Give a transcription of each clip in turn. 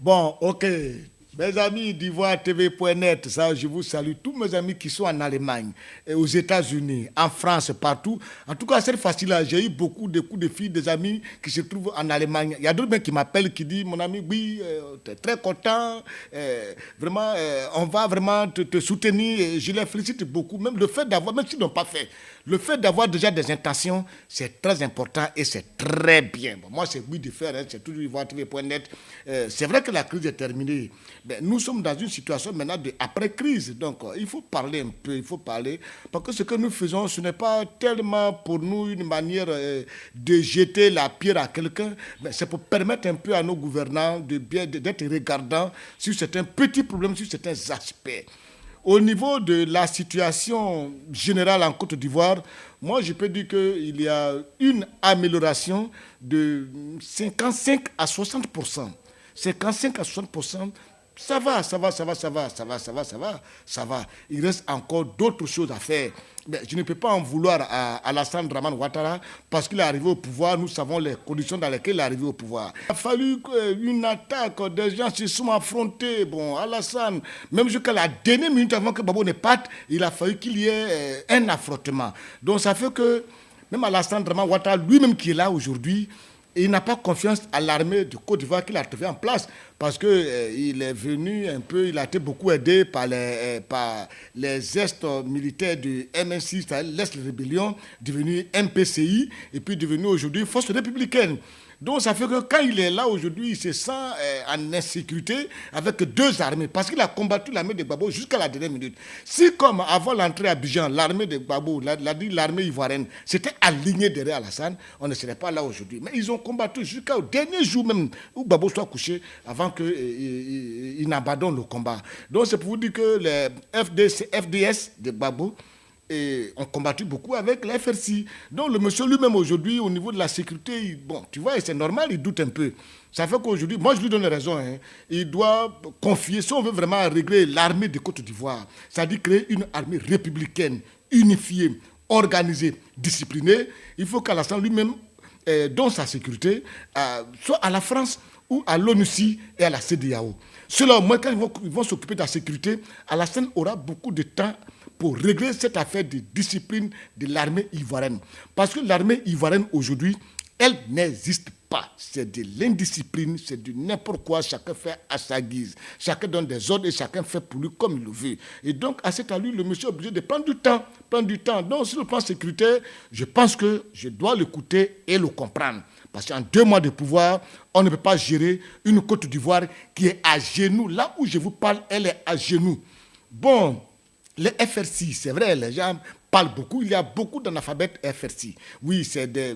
Bon, ok. Mes amis d'Ivoire TV.net, ça, je vous salue. Tous mes amis qui sont en Allemagne, et aux États-Unis, en France, partout. En tout cas, cette fois-ci-là, j'ai eu beaucoup de coups de fil des amis qui se trouvent en Allemagne. Il y a d'autres mecs qui m'appellent, qui disent, mon ami, oui, tu es très content, vraiment, on va vraiment te soutenir. Et je les félicite beaucoup. Même le fait d'avoir, même s'ils n'ont pas fait, le fait d'avoir déjà des intentions, c'est très important et c'est très bien. Bon, moi, c'est oui de faire, hein, c'est toujours Ivoire TV.net. C'est vrai que la crise est terminée. Mais nous sommes dans une situation maintenant d'après-crise. Donc, il faut parler un peu, il faut parler. Parce que ce que nous faisons, ce n'est pas tellement pour nous une manière de jeter la pierre à quelqu'un, mais c'est pour permettre un peu à nos gouvernants d'être regardants sur certains petits problèmes, sur certains aspects. Au niveau de la situation générale en Côte d'Ivoire, moi, je peux dire qu'il y a une amélioration de 55 à 60%. 55 à 60%. Ça va, ça va, ça va, ça va, ça va, ça va, ça va, ça va. Il reste encore d'autres choses à faire. Mais je ne peux pas en vouloir à Alassane Dramane Ouattara parce qu'il est arrivé au pouvoir. Nous savons les conditions dans lesquelles il est arrivé au pouvoir. Il a fallu une attaque, des gens se sont affrontés. Bon, Alassane, même jusqu'à la dernière minute avant que Babo ne parte, il a fallu qu'il y ait un affrontement. Donc ça fait que même Alassane Dramane Ouattara, lui-même qui est là aujourd'hui, il n'a pas confiance à l'armée de Côte d'Ivoire qu'il a trouvé en place parce qu'il est venu un peu, il a été beaucoup aidé par les estes militaires du MN6, l'Est Rébellion, devenu MPCI et puis devenu aujourd'hui Force républicaine. Donc ça fait que quand il est là aujourd'hui, il se sent en insécurité avec deux armées parce qu'il a combattu l'armée de Gbagbo jusqu'à la dernière minute. Si comme avant l'entrée à Abidjan, l'armée de Gbagbo, l'armée ivoirienne, s'était alignée derrière Alassane, on ne serait pas là aujourd'hui. Mais ils ont combattu jusqu'au dernier jour même où Gbagbo soit couché avant qu'il n'abandonne le combat. Donc c'est pour vous dire que les FDS de Gbagbo ont combattu beaucoup avec la FRC. Donc le monsieur lui-même aujourd'hui, au niveau de la sécurité, bon, tu vois, c'est normal, il doute un peu. Ça fait qu'aujourd'hui, moi je lui donne raison, hein, il doit confier, si on veut vraiment régler l'armée de Côte d'Ivoire, c'est-à-dire créer une armée républicaine, unifiée, organisée, disciplinée, il faut qu'Alassane lui-même, dans sa sécurité, soit à la France ou à l'ONUCI et à la CEDEAO. Cela, au moins, quand ils vont s'occuper de la sécurité, Alassane aura beaucoup de temps pour régler cette affaire de discipline de l'armée ivoirienne. Parce que l'armée ivoirienne aujourd'hui, elle n'existe pas. C'est de l'indiscipline, c'est du n'importe quoi, chacun fait à sa guise. Chacun donne des ordres et chacun fait pour lui comme il le veut. Et donc, à cet allure, le monsieur est obligé de prendre du temps. Donc, sur le plan sécuritaire, je pense que je dois l'écouter et le comprendre. Parce qu'en 2 mois de pouvoir, on ne peut pas gérer une Côte d'Ivoire qui est à genoux. Là où je vous parle, elle est à genoux. Bon, les FRC, c'est vrai, les gens parlent beaucoup. Il y a beaucoup d'analphabètes FRC. Oui, c'est des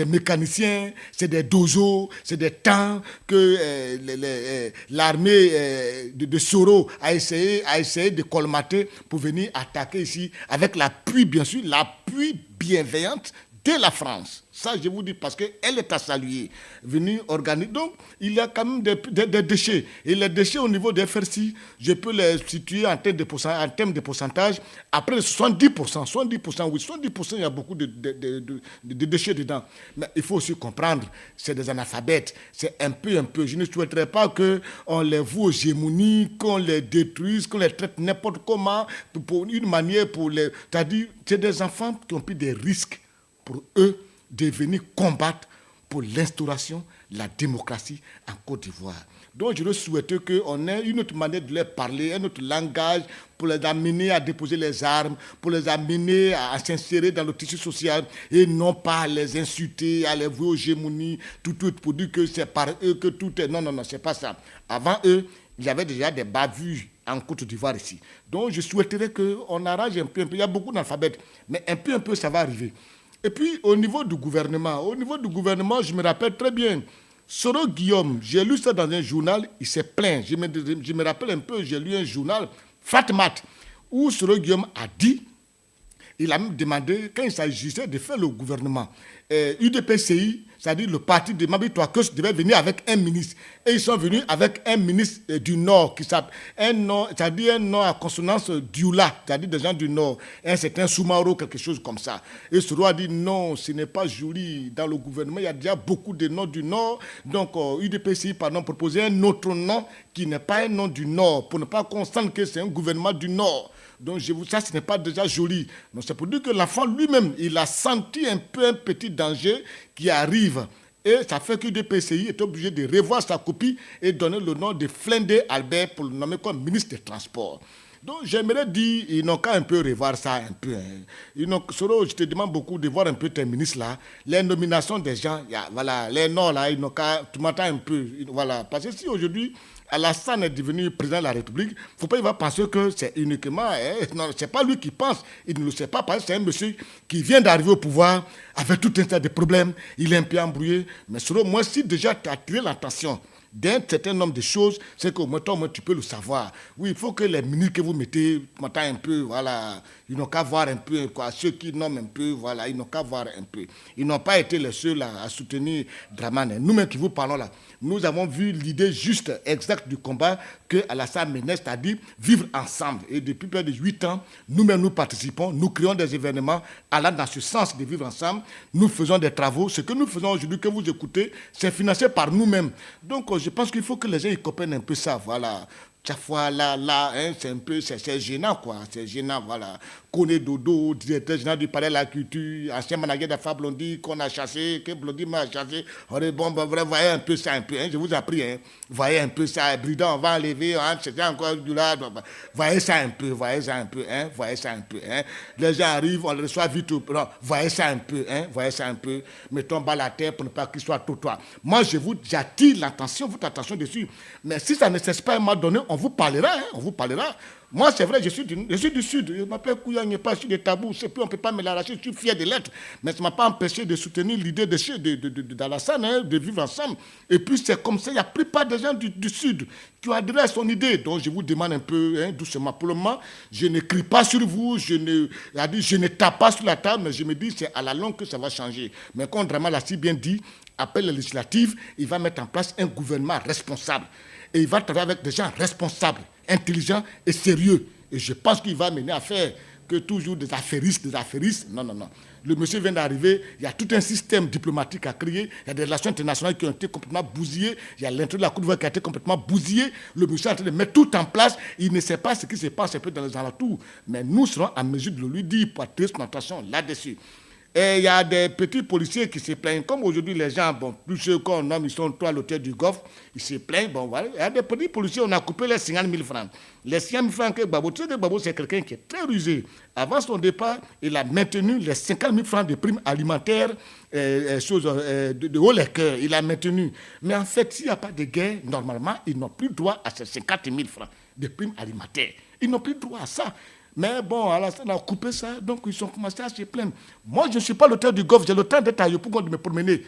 mécaniciens, c'est des dozos, c'est des tanks que l'armée de Soro a essayé de colmater pour venir attaquer ici avec l'appui, bien sûr, l'appui bienveillante de la France. Ça, je vous dis, parce qu'elle est à saluer. Venue organiser. Donc, il y a quand même des déchets. Et les déchets au niveau des FRC, je peux les situer en termes de pourcentage. Après 70%, 70%, oui, 70%, il y a beaucoup de déchets dedans. Mais il faut aussi comprendre, c'est des analphabètes. C'est un peu. Je ne souhaiterais pas qu'on les voue aux gémonies, qu'on les détruise, qu'on les traite n'importe comment, pour une manière pour les... C'est-à-dire, c'est des enfants qui ont pris des risques pour eux de venir combattre pour l'instauration de la démocratie en Côte d'Ivoire. Donc je souhaite qu'on ait une autre manière de leur parler, un autre langage pour les amener à déposer les armes, pour les amener à s'insérer dans le tissu social et non pas à les insulter, à les vouer aux gémonies, tout pour dire que c'est par eux que tout est... Non, c'est pas ça. Avant eux, il y avait déjà des bavures en Côte d'Ivoire ici. Donc je souhaiterais qu'on arrange un peu. Il y a beaucoup d'alphabets, mais un peu, ça va arriver. Et puis, au niveau du gouvernement, je me rappelle très bien, Soro Guillaume, j'ai lu ça dans un journal, il s'est plaint. Je me rappelle un peu, j'ai lu un journal, Fatmat, où Soro Guillaume a dit, Il a même demandé, quand il s'agissait de faire le gouvernement, UDPCI, c'est-à-dire le parti de Mabi Touakeus, devait venir avec un ministre. Et ils sont venus avec un ministre du Nord, qui s'appelle un nom, c'est-à-dire un nom à consonance d'Ioula, c'est-à-dire des gens du Nord. Un certain Soumaro, quelque chose comme ça. Et ce roi a dit non, ce n'est pas joli. Dans le gouvernement, il y a déjà beaucoup de noms du Nord. Donc, UDPCI, pardon, proposait un autre nom qui n'est pas un nom du Nord, pour ne pas qu'on sente que c'est un gouvernement du Nord. Donc, ça, ce n'est pas déjà joli. Donc, c'est pour dire que l'enfant lui-même, il a senti un peu un petit danger qui arrive. Et ça fait que le PCI est obligé de revoir sa copie et donner le nom de Flindé Albert pour le nommer comme ministre des Transports. Donc, j'aimerais dire, ils n'ont qu'à un peu revoir ça un peu. Soro, je te demande beaucoup de voir un peu tes ministres là. Les nominations des gens, voilà, les noms là, ils n'ont qu'à, tu m'entends un peu, voilà. Parce que si aujourd'hui, Alassane est devenu président de la République, il ne faut pas y penser que c'est uniquement... non, ce n'est pas lui qui pense, il ne le sait pas, parce que c'est un monsieur qui vient d'arriver au pouvoir avec tout un tas de problèmes, il est un peu embrouillé. Mais selon moi, si déjà tu as attiré l'attention d'un certain nombre de choses, c'est qu'au moins, toi, tu peux le savoir. Oui, il faut que les ministres que vous mettez, m'entendent un peu, voilà, ils n'ont qu'à voir un peu, quoi. Ceux qui nomment un peu, voilà, ils n'ont qu'à voir un peu. Ils n'ont pas été les seuls à soutenir Dramane. Nous-mêmes qui vous parlons là, nous avons vu l'idée juste, exacte du combat que Alassane menait, c'est-à-dire vivre ensemble. Et depuis près de 8 ans, nous-mêmes nous participons, nous créons des événements allant dans ce sens de vivre ensemble. Nous faisons des travaux. Ce que nous faisons aujourd'hui, que vous écoutez, c'est financé par nous-mêmes. Donc, je pense qu'il faut que les gens comprennent un peu ça, voilà. Chaque fois, là, hein, c'est un peu, c'est gênant, quoi. C'est gênant, voilà. Koné Dodo, directeur général du palais de la culture, ancien manager d'affaires Blondie, qu'on a chassé, que Blondie m'a chassé. On est bon, voyez un peu ça, un peu, hein, je vous ai appris, hein. Voyez un peu ça, Bridon, on va enlever, hein, c'était encore du là. Voyez ça un peu, hein, voyez ça un peu, hein. Les gens arrivent, on les reçoit vite, non, voyez ça un peu, hein, voyez ça un peu. Mettons bas la terre pour ne pas qu'il soit totois. Moi, j'attire l'attention, votre attention dessus. Mais si ça ne cesse pas à un moment donné, on vous parlera, hein, on vous parlera. Moi, c'est vrai, je suis du Sud. Je m'appelle Kouya, je n'ai pas su des tabous. C'est plus, on ne peut pas me l'arracher, je suis fier de l'être. Mais ça ne m'a pas empêché de soutenir l'idée d'Alassane, hein, de vivre ensemble. Et puis, c'est comme ça, il y a la plupart des gens du Sud qui ont adhéré à son idée. Donc, je vous demande un peu, hein, doucement. Pour le moment, je n'écris pas sur vous, je ne tape pas sur la table, mais je me dis, c'est à la longue que ça va changer. Mais comme Dramane l'a si bien dit, après les législatives, il va mettre en place un gouvernement responsable. Et il va travailler avec des gens responsables, intelligents et sérieux. Et je pense qu'il va mener à faire que toujours des affairistes. Non. Le monsieur vient d'arriver, il y a tout un système diplomatique à créer, il y a des relations internationales qui ont été complètement bousillées, il y a l'intérêt de la Côte d'Ivoire qui a été complètement bousillé, le monsieur est en train de mettre tout en place, il ne sait pas ce qui se passe un peu dans les alentours. Mais nous serons en mesure de lui dire pour attirer son attention là-dessus. Et il y a des petits policiers qui se plaignent. Comme aujourd'hui, les gens, bon, tous ceux qu'on nomme, ils sont trois à l'hôtel du Golfe, ils se plaignent. Bon, voilà. Il y a des petits policiers, on a coupé les 50 000 francs. Les 50 000 francs que Gbagbo, tu sais que Gbagbo, c'est quelqu'un qui est très rusé. Avant son départ, il a maintenu les 50 000 francs de primes alimentaires, de haut les cœurs. Il a maintenu. Mais en fait, s'il n'y a pas de guerre, normalement, ils n'ont plus droit à ces 50 000 francs de primes alimentaires. Ils n'ont plus droit à ça. Mais bon, Alassane a coupé ça, donc ils ont commencé à se plaindre. Moi, je ne suis pas l'auteur du Golfe, j'ai le temps d'être à Yopougon de me promener.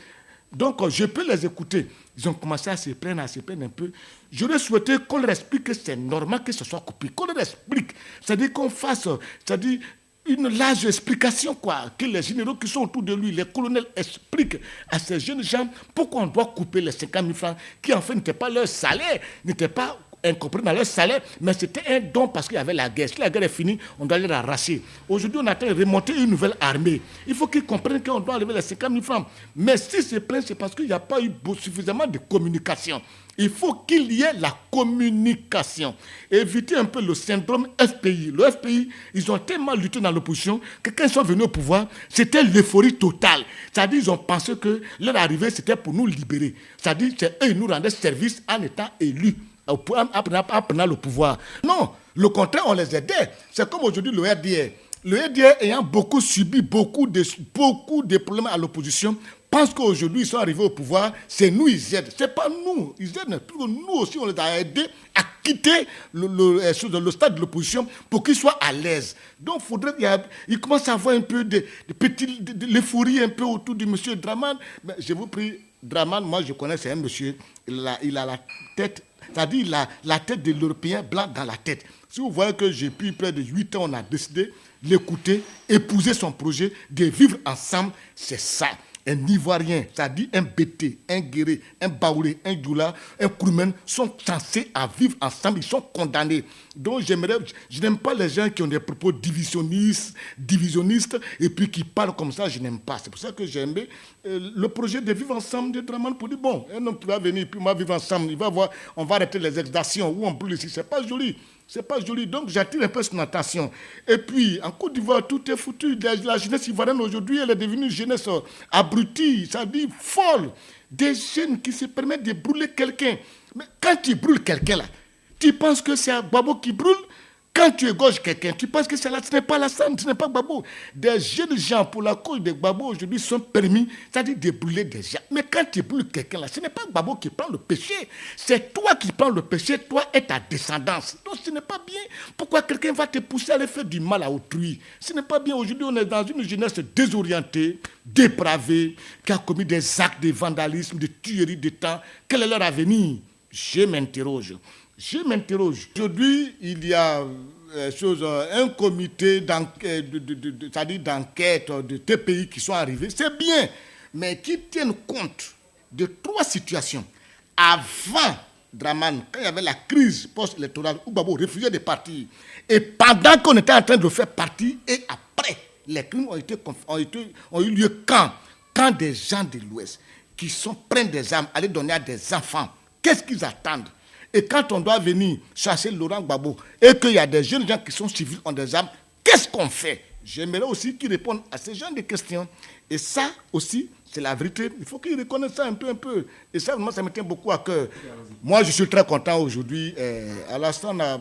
Donc, je peux les écouter. Ils ont commencé à se plaindre un peu. J'aurais souhaité qu'on leur explique que c'est normal que ce soit coupé, qu'on leur explique. C'est-à-dire qu'on fasse, c'est-à-dire une large explication, quoi. Que les généraux qui sont autour de lui, les colonels, expliquent à ces jeunes gens pourquoi on doit couper les 50 000 francs, qui en fait n'étaient pas leur salaire, n'étaient pas incompris dans leur salaire, mais c'était un don parce qu'il y avait la guerre. Si la guerre est finie, on doit les arracher. Aujourd'hui, on a remonté une nouvelle armée. Il faut qu'ils comprennent qu'on doit enlever les 50 000 francs. Mais si c'est plein, c'est parce qu'il n'y a pas eu suffisamment de communication. Il faut qu'il y ait la communication. Éviter un peu le syndrome FPI. Le FPI, ils ont tellement lutté dans l'opposition que quand ils sont venus au pouvoir, c'était l'euphorie totale. C'est-à-dire qu'ils ont pensé que leur arrivée, c'était pour nous libérer. C'est-à-dire qu'eux, ils nous rendaient service en étant élus. En prenant le pouvoir. Non, le contraire, on les aidait. C'est comme aujourd'hui le RDR. Le RDR ayant beaucoup subi beaucoup de problèmes à l'opposition, pense qu'aujourd'hui ils sont arrivés au pouvoir, c'est nous ils aident. C'est pas nous, ils aident. Nous aussi on les a aidés à quitter le stade de l'opposition pour qu'ils soient à l'aise. Donc il faudrait qu'il commence à avoir un peu de l'euphorie un peu autour du monsieur Dramane. Mais je vous prie, Draman, moi je connais, c'est un monsieur, il a la tête, c'est-à-dire il a la tête de l'Européen blanc dans la tête. Si vous voyez que depuis près de 8 ans, on a décidé de l'écouter, épouser son projet, de vivre ensemble, c'est ça. Un Ivoirien, c'est-à-dire un Bété, un Guéré, un Baoulé, un Djoula, un Koumen sont censés à vivre ensemble, ils sont condamnés. Donc je n'aime pas les gens qui ont des propos divisionnistes et puis qui parlent comme ça, je n'aime pas. C'est pour ça que j'ai aimé le projet de vivre ensemble de Draman pour dire, bon, un homme qui va venir, puis on va vivre ensemble, il va voir, on va arrêter les exactions, où on brûle ici, c'est pas joli. C'est pas joli, donc j'attire un peu son attention. Et puis, en Côte d'Ivoire, tout est foutu. La jeunesse ivoirienne aujourd'hui, elle est devenue une jeunesse abrutie, ça dit folle. Des jeunes qui se permettent de brûler quelqu'un. Mais quand tu brûles quelqu'un là, tu penses que c'est un Gbagbo qui brûle? Quand tu égorges quelqu'un, tu penses que ce n'est pas Alassane, ce n'est pas Gbagbo. Des jeunes gens, pour la cause de Gbagbo, aujourd'hui, sont permis, c'est-à-dire de brûler des gens. Mais quand tu brûles quelqu'un là, ce n'est pas Gbagbo qui prend le péché. C'est toi qui prends le péché, toi et ta descendance. Donc ce n'est pas bien. Pourquoi quelqu'un va te pousser à aller faire du mal à autrui? Ce n'est pas bien. Aujourd'hui, on est dans une jeunesse désorientée, dépravée, qui a commis des actes de vandalisme, de tuerie de temps. Quel est leur avenir? Je m'interroge. Aujourd'hui, il y a un comité d'enquête de tes pays qui sont arrivés. C'est bien, mais qui tiennent compte de 3 situations. Avant Draman, quand il y avait la crise post-électorale, où Gbagbo refusait de partir, et pendant qu'on était en train de le faire partir, et après, les crimes ont eu lieu quand des gens de l'Ouest qui prennent des armes, aller donner à des enfants, qu'est-ce qu'ils attendent? Et quand on doit venir chasser Laurent Gbagbo et qu'il y a des jeunes gens qui sont civils, ont des armes, qu'est-ce qu'on fait? J'aimerais aussi qu'ils répondent à ces genres de questions. Et ça aussi, c'est la vérité. Il faut qu'ils reconnaissent ça un peu. Et ça, moi, ça me tient beaucoup à cœur. Moi, je suis très content aujourd'hui. Alassane a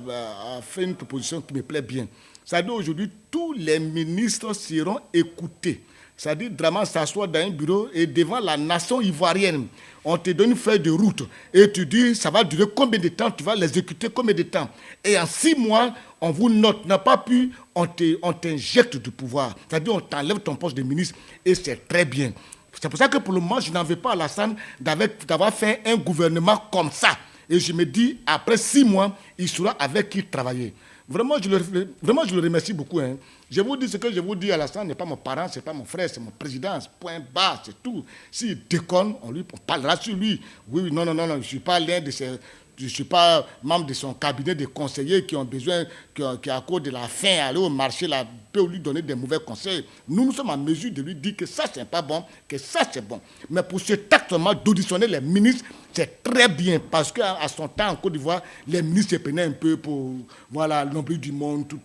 fait une proposition qui me plaît bien. C'est-à-dire aujourd'hui, tous les ministres seront écoutés. C'est-à-dire, Draman s'assoit dans un bureau et devant la nation ivoirienne, on te donne une feuille de route et tu dis, ça va durer combien de temps, tu vas l'exécuter combien de temps. Et en 6 mois, on vous note, n'a pas pu, on t'injecte du pouvoir. C'est-à-dire, on t'enlève ton poste de ministre et c'est très bien. C'est pour ça que pour le moment, je n'en veux pas à Alassane d'avoir fait un gouvernement comme ça. Et je me dis, après 6 mois, il saura avec qui travailler. Vraiment, je le remercie beaucoup. Hein. Je vous dis ce que je vous dis, Alassane n'est pas mon parent, ce n'est pas mon frère, c'est mon président, point bas, c'est tout. S'il déconne, on parlera sur lui. Oui, non, je ne suis pas l'un de ces... Je ne suis pas membre de son cabinet de conseillers qui ont besoin, qui à cause de la faim, aller au marché, là, peut lui donner des mauvais conseils. Nous sommes en mesure de lui dire que ça, c'est pas bon, que ça, c'est bon. Mais pour ce acte d'auditionner les ministres, c'est très bien, parce qu'à son temps, en Côte d'Ivoire, les ministres se prenaient un peu pour, voilà, l'oubli du monde, tout.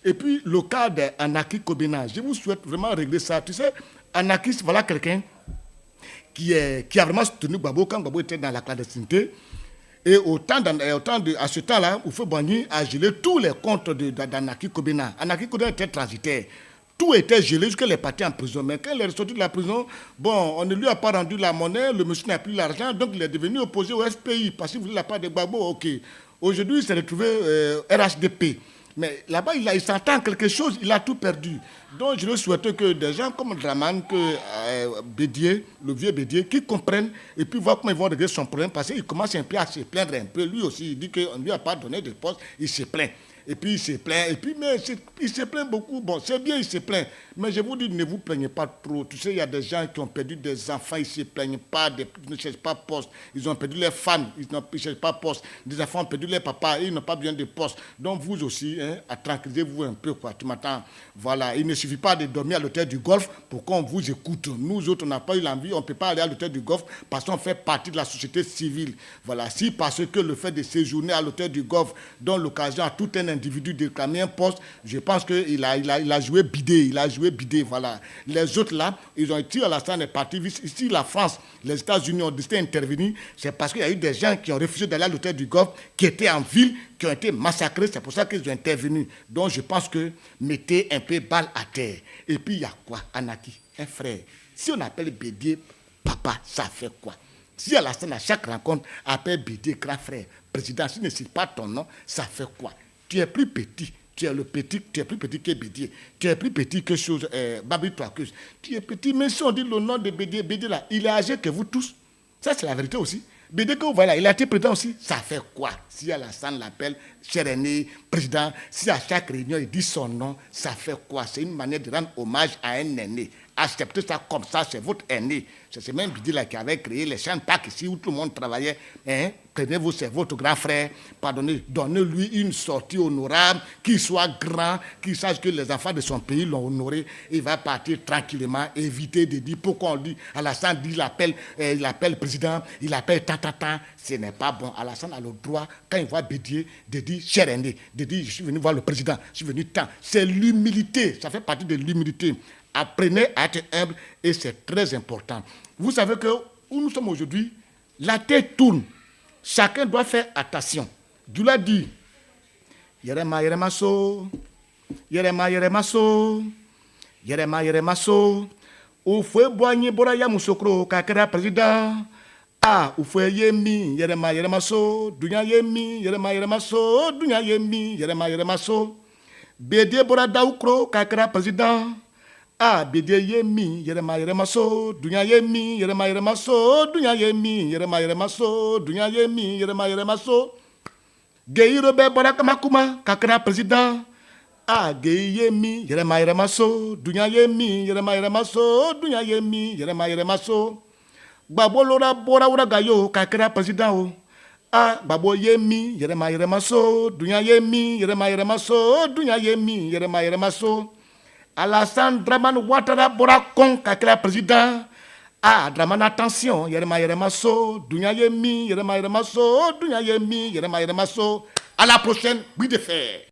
Et puis, le cas d'Anaki Kobena, je vous souhaite vraiment régler ça. Tu sais, Anaki, voilà quelqu'un qui a vraiment soutenu Gbagbo quand Gbagbo était dans la clandestinité. Et à ce temps-là, Oufé Boigny a gelé tous les comptes d'Anaki Kobena. Anaki Kobena était transitaire. Tout était gelé jusqu'à les partis en prison. Mais quand il est sorti de la prison, bon, on ne lui a pas rendu la monnaie, le monsieur n'a plus l'argent, donc il est devenu opposé au FPI parce qu'il voulait la part de Gbagbo. Ok. Aujourd'hui, il s'est retrouvé RHDP. Mais là-bas, il s'entend quelque chose, il a tout perdu. Donc, je le souhaite que des gens comme Draman, que Bédier, le vieux Bédier, qui comprennent et puis voir comment ils vont régler son problème, parce qu'il commence un peu à se plaindre un peu. Lui aussi, il dit qu'on ne lui a pas donné de poste, il se plaint. Et puis il se plaint, il se plaint beaucoup. Bon, c'est bien, il se plaint. Mais je vous dis, ne vous plaignez pas trop. Tu sais, il y a des gens qui ont perdu des enfants, ils ne se plaignent pas, ils ne cherchent pas poste. Ils ont perdu leurs femmes, ils ne cherchent pas poste. Des enfants ont perdu leur papa, ils n'ont pas besoin de poste. Donc vous aussi, tranquillisez-vous un peu, quoi. Tu m'entends? Voilà, il ne suffit pas de dormir à l'hôtel du Golfe pour qu'on vous écoute. Nous autres, on n'a pas eu l'envie, on ne peut pas aller à l'hôtel du Golfe parce qu'on fait partie de la société civile. Voilà, si parce que le fait de séjourner à l'hôtel du Golfe donne l'occasion à tout un individu de réclamer un poste, je pense qu'il a joué bidé, voilà. Les autres là, ils ont été à la scène des partis. Ici, la France, les États-Unis ont décidé d'intervenir, c'est parce qu'il y a eu des gens qui ont refusé d'aller à l'hôtel du Golfe, qui étaient en ville, qui ont été massacrés, c'est pour ça qu'ils ont intervenu. Donc je pense que mettez un peu balle à terre. Et puis il y a quoi, Anaki, un frère. Si on appelle Bédier papa, ça fait quoi? Si à la scène, à chaque rencontre, appelle Bédier grand frère, président, si ne cite pas ton nom, ça fait quoi? Tu es plus petit. Tu es plus petit que Bédier. Tu es plus petit que chose, Babi Toakus. Tu es petit, mais si on dit le nom de Bédier là, il est âgé que vous tous. Ça, c'est la vérité aussi. Mais dès que vous voyez là, il a été président aussi, ça fait quoi? Si Alassane l'appelle, cher aîné, président, si à chaque réunion il dit son nom, ça fait quoi? C'est une manière de rendre hommage à un aîné. Acceptez ça comme ça, c'est votre aîné. C'est ce même Bidi là qui avait créé les champs de Pâques ici où tout le monde travaillait. Hein? Prenez-vous, c'est votre grand frère. Pardonnez, donnez-lui une sortie honorable, qu'il soit grand, qu'il sache que les enfants de son pays l'ont honoré. Il va partir tranquillement, éviter de dire pourquoi on dit Alassane dit, il appelle président, il appelle tata. Ce n'est pas bon. Alassane a le droit, quand il voit Bédier, de dire cher aîné, de dire je suis venu voir le président, je suis venu tant. C'est l'humilité, ça fait partie de l'humilité. Apprenez à être humble et c'est très important. Vous savez que où nous sommes aujourd'hui, la tête tourne. Chacun doit faire attention. Dieu l'a dit. Yerema, yeremaso. Yerema, yeremaso. Yerema, yeremaso. Oufoué boigné boraya mousokro kakera président. Ah, oufoué yemi. Yerema, yeremaso. Dunya yemi. Yerema, yeremaso. Dunya yemi. Yerema, yeremaso. Bédié borada ukro kakera président. Ah, Bédié yemi, yerema yeremaso, dunya yemi, yerema yeremaso, dunya yemi, yerema yeremaso, dunya yemi, yerema yeremaso. Geiro be boraka makuma, kakra président. Ah, yemi, yerema yeremaso, dunya yemi, yerema yeremaso, dunya yemi, yerema yeremaso. Babo lora bora ura gayo, kakra président. Ah, babo yemi, yerema yeremaso, dunya yemi, yerema yeremaso, dunya yemi, yerema yeremaso. Alassane Dramane Ouattara Borakon kakela président. Ah, Dramane attention, yerema so, dunya yemi, yerema so, dunya yemi, yerema so. À la prochaine, oui de fer.